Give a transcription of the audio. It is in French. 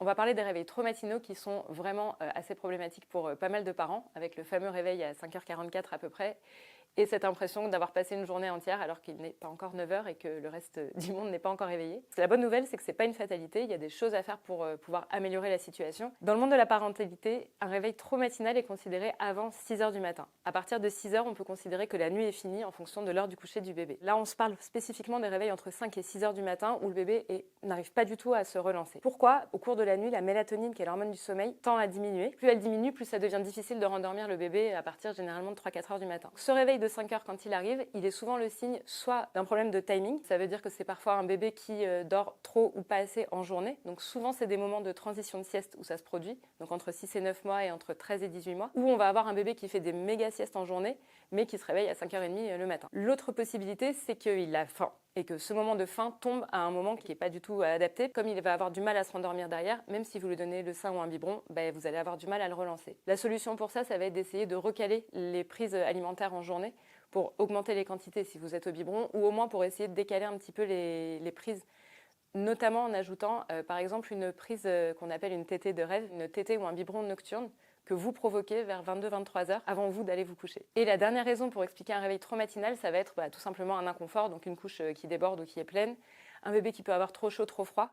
On va parler des réveils trop matinaux qui sont vraiment assez problématiques pour pas mal de parents, avec le fameux réveil à 5h44 à peu près, et cette impression d'avoir passé une journée entière alors qu'il n'est pas encore 9h et que le reste du monde n'est pas encore réveillé. La bonne nouvelle, c'est que c'est pas une fatalité, il y a des choses à faire pour pouvoir améliorer la situation. Dans le monde de la parentalité, un réveil trop matinal est considéré avant 6h du matin. À partir de 6h, on peut considérer que la nuit est finie en fonction de l'heure du coucher du bébé. Là, on se parle spécifiquement des réveils entre 5 et 6h du matin où le bébé n'arrive pas du tout à se relancer. Pourquoi ? Au cours de la nuit, la mélatonine, qui est l'hormone du sommeil, tend à diminuer. Plus elle diminue, plus ça devient difficile de rendormir le bébé à partir généralement de 3-4h du matin. Ce réveil de 5h quand il arrive, il est souvent le signe soit d'un problème de timing, ça veut dire que c'est parfois un bébé qui dort trop ou pas assez en journée, donc souvent c'est des moments de transition de sieste où ça se produit, donc entre 6 et 9 mois et entre 13 et 18 mois, où on va avoir un bébé qui fait des méga siestes en journée, mais qui se réveille à 5h30 le matin. L'autre possibilité, c'est qu'il a faim et que ce moment de faim tombe à un moment qui n'est pas du tout adapté. Comme il va avoir du mal à se rendormir derrière, même si vous lui donnez le sein ou un biberon, vous allez avoir du mal à le relancer. La solution pour ça va être d'essayer de recaler les prises alimentaires en journée pour augmenter les quantités si vous êtes au biberon, ou au moins pour essayer de décaler un petit peu les prises, notamment en ajoutant par exemple une prise qu'on appelle une tétée de rêve, une tétée ou un biberon nocturne que vous provoquez vers 22-23 heures avant vous d'aller vous coucher. Et la dernière raison pour expliquer un réveil trop matinal, ça va être tout simplement un inconfort, donc une couche qui déborde ou qui est pleine, un bébé qui peut avoir trop chaud, trop froid.